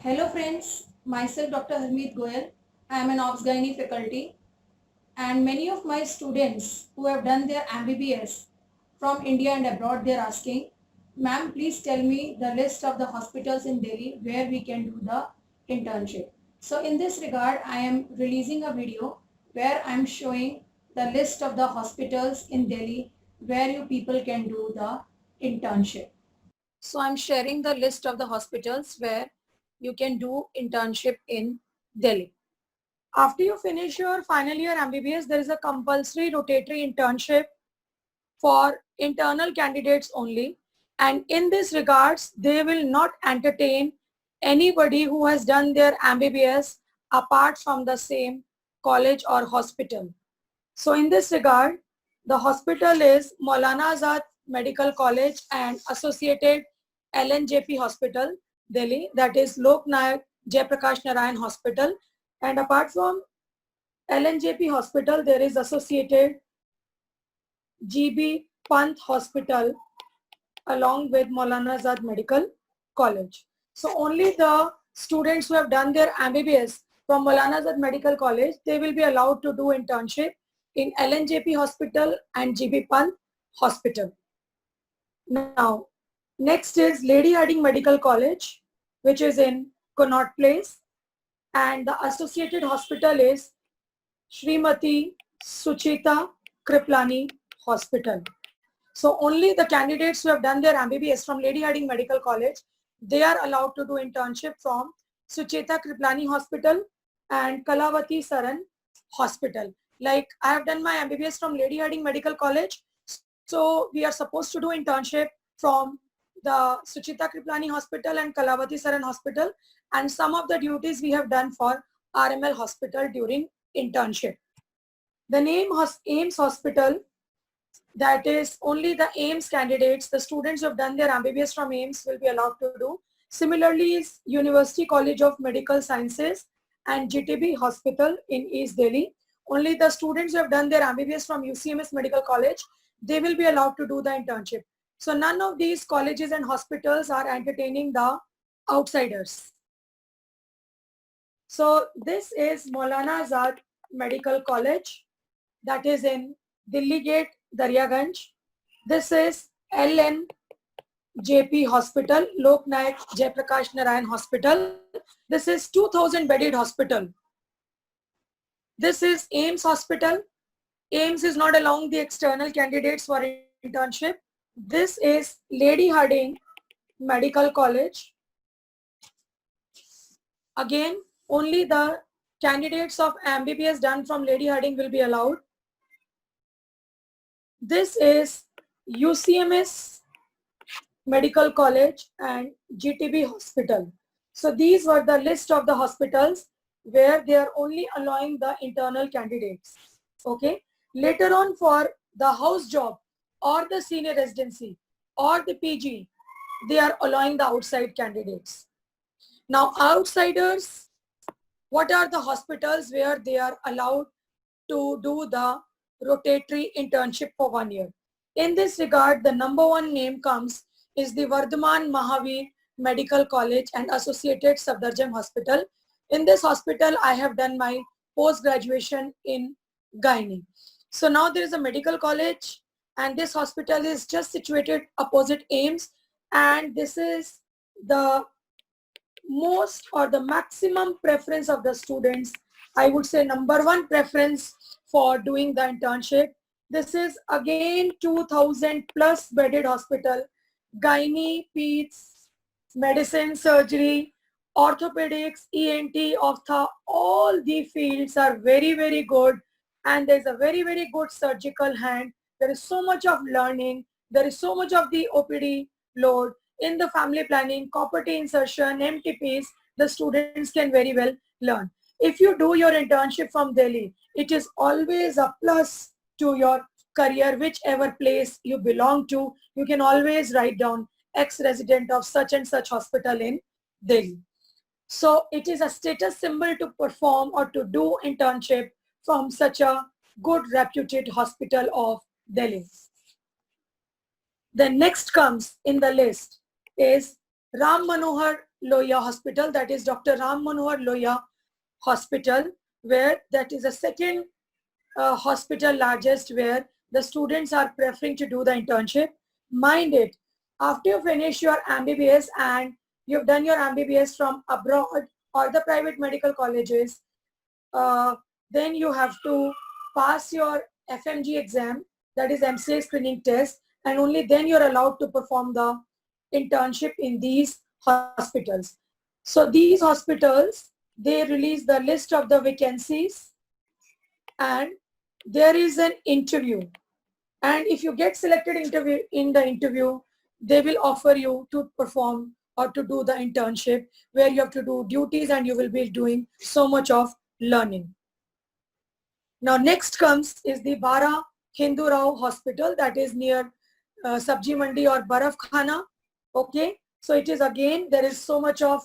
Hello friends, myself Dr. Harmeet Goyal. I am an Obs Gynae faculty and many of my students who have done their MBBS from India and abroad, they are asking, ma'am, please tell me the list of the hospitals in Delhi where we can do the internship. So in this regard, I am releasing a video where I am showing the list of the hospitals in Delhi where you people can do the internship. So I'm sharing the list of the hospitals where you can do internship in Delhi. After you finish your final year MBBS, there is a compulsory rotatory internship for internal candidates only. And in this regards, they will not entertain anybody who has done their MBBS apart from the same college or hospital. So in this regard, the hospital is Maulana Azad Medical College and associated LNJP Hospital, Delhi, that is Lok Nayak Jayaprakash Narayan Hospital. And apart from LNJP Hospital, there is associated GB Pant Hospital along with Maulana Azad Medical College. So only the students who have done their MBBS from Maulana Azad Medical College, they will be allowed to do internship in LNJP Hospital and GB Pant Hospital. Now, next is Lady Hardinge Medical College, which is in Connaught Place, and the associated hospital is Srimati Sucheta Kriplani Hospital. So only the candidates who have done their MBBS from Lady Hardinge Medical College, they are allowed to do internship from Sucheta Kriplani Hospital and Kalavati Saran Hospital. Like I have done my MBBS from Lady Hardinge Medical College, so we are supposed to do internship from the Sucheta Kriplani Hospital and Kalavati Saran Hospital, and some of the duties we have done for RML Hospital during internship. The name AIMS Hospital, that is only the AIMS candidates, the students who have done their MBBS from AIMS will be allowed to do. Similarly is University College of Medical Sciences and GTB Hospital in East Delhi. Only the students who have done their MBBS from UCMS Medical College, they will be allowed to do the internship. So none of these colleges and hospitals are entertaining the outsiders. So this is Maulana Azad Medical College, that is in Delhi Gate, Daryaganj. This is LNJP Hospital, Lok Nayak Jayaprakash Narayan Hospital. This is 2000 bedded hospital. This is AIMS Hospital. AIMS is not allowing the external candidates for internship. This is Lady Hardinge Medical College. Again, only the candidates of MBBS done from Lady Hardinge will be allowed. This is UCMS Medical College and GTB Hospital. So these were the list of the hospitals where they are only allowing the internal candidates. Okay. Later on, for the house job or the senior residency or the PG, they are allowing the outside candidates. Now outsiders, what are the hospitals where they are allowed to do the rotatory internship for 1 year? In this regard, the number one name comes is the Vardhaman Mahavir Medical College and associated Safdarjung Hospital. In this hospital, I have done my post-graduation in gynae. So now there is a medical college and this hospital is just situated opposite AIMS, and this is the most or the maximum preference of the students. I would say number one preference for doing the internship. This is again 2000 plus bedded hospital, gynae, peds, medicine, surgery, orthopedics, ENT, ophtha, all the fields are very, very good, and there's a very, very good surgical hand. There is so much of learning. There is so much of the OPD load. In the family planning, property insertion, MTPs, the students can very well learn. If you do your internship from Delhi, it is always a plus to your career, whichever place you belong to. You can always write down ex-resident of such and such hospital in Delhi. So it is a status symbol to perform or to do internship from such a good reputed hospital of Delhi. The next comes in the list is Ram Manohar Lohia Hospital, that is Dr. Ram Manohar Lohia Hospital, where that is the second hospital largest where the students are preferring to do the internship. Mind it, after you finish your MBBS and you've done your MBBS from abroad or the private medical colleges, then you have to pass your FMG exam, that is MCA screening test, and only then you're allowed to perform the internship in these hospitals. So these hospitals, they release the list of the vacancies and there is an interview. And if you get selected in the interview, they will offer you to perform or to do the internship where you have to do duties and you will be doing so much of learning. Now next comes is the Bara Hindu Rao Hospital, that is near Sabji Mandi or Baraf Khana. Okay, so it is again, there is so much of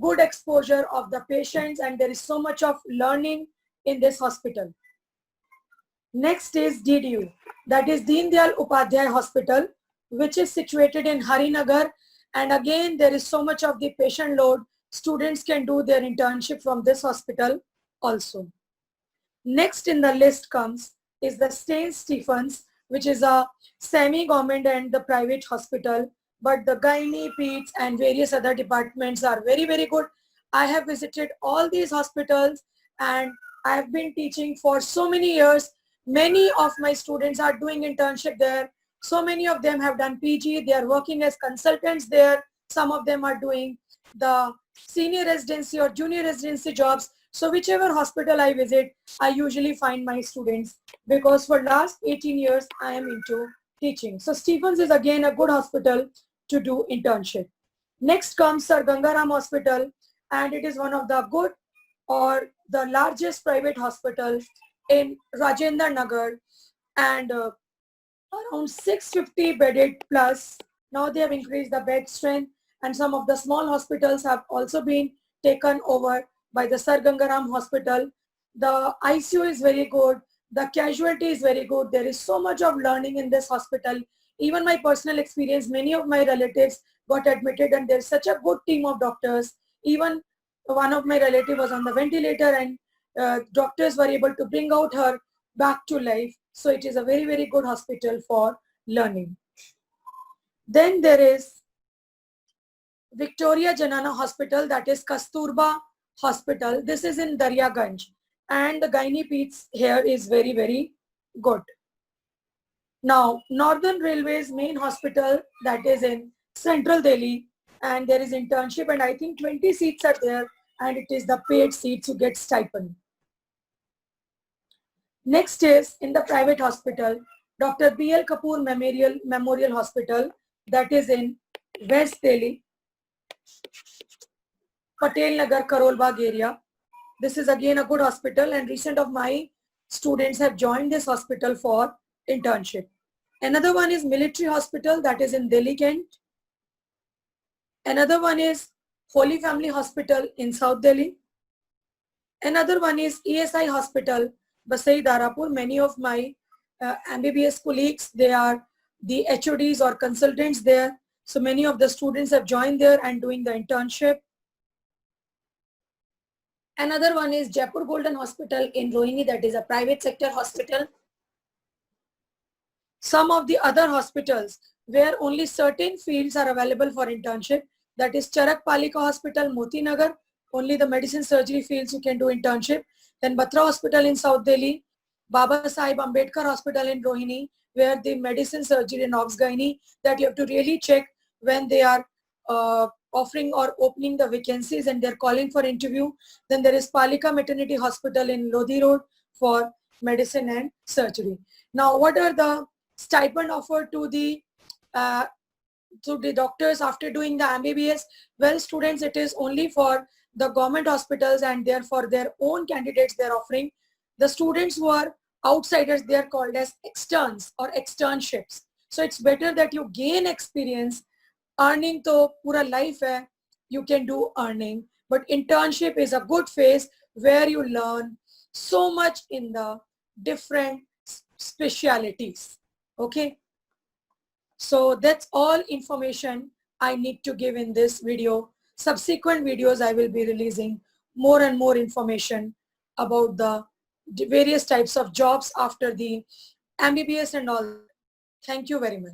good exposure of the patients and there is so much of learning in this hospital. Next is DDU, that is Deen Dayal Upadhyay Hospital, which is situated in Harinagar. And again, there is so much of the patient load. Students can do their internship from this hospital also. Next in the list comes is the St. Stephens, which is a semi-government and the private hospital, but the gynae, peds and various other departments are very, very good. I have visited all these hospitals and I have been teaching for so many years. Many of my students are doing internship there. So many of them have done PG. They are working as consultants there. Some of them are doing the senior residency or junior residency jobs. So whichever hospital I visit, I usually find my students because for last 18 years, I am into teaching. So Stephens is again a good hospital to do internship. Next comes Sir Gangaram Hospital, and it is one of the good or the largest private hospital in Rajendra Nagar, and around 650 bedded plus. Now they have increased the bed strength and some of the small hospitals have also been taken over by the Sir Gangaram Hospital. The ICU is very good. The casualty is very good. There is so much of learning in this hospital. Even my personal experience, many of my relatives got admitted and there's such a good team of doctors. Even one of my relatives was on the ventilator and doctors were able to bring out her back to life. So it is a very, very good hospital for learning. Then there is Victoria Janana Hospital, that is Kasturba Hospital. This is in Daryaganj and the gynae peds here is very, very good. Now, Northern Railway's main hospital, that is in Central Delhi, and there is internship and I think 20 seats are there and it is the paid seats, you get stipend. Next is in the private hospital, Dr. B.L. Kapoor Memorial Hospital, that is in West Delhi, Patel Nagar, Karol Bagh area. This is again a good hospital and recent of my students have joined this hospital for internship. Another one is Military Hospital, that is in Delhi, Kent. Another one is Holy Family Hospital in South Delhi. Another one is ESI Hospital, Basai Darapur. Many of my MBBS colleagues, they are the HODs or consultants there. So many of the students have joined there and doing the internship. Another one is Jaipur Golden Hospital in Rohini, that is a private sector hospital. Some of the other hospitals where only certain fields are available for internship, that is Charak Palika Hospital, Moti Nagar, only the medicine surgery fields you can do internship. Then Batra Hospital in South Delhi, Baba Sahib Ambedkar Hospital in Rohini, where the medicine surgery and obs gynae, that you have to really check when they are offering or opening the vacancies and they're calling for interview. Then there is Palika Maternity Hospital in Lodi Road for medicine and surgery. Now, what are the stipend offered to the doctors after doing the MBBS? Well, students, it is only for the government hospitals and therefore their own candidates they're offering. The students who are outsiders, they are called as externs or externships. So it's better that you gain experience. Earning to pura life hai, you can do earning, but internship is a good phase where you learn so much in the different specialities. Okay. So that's all information I need to give in this video. subsequent videos, I will be releasing more and more information about the various types of jobs after the MBBS and all. Thank you very much.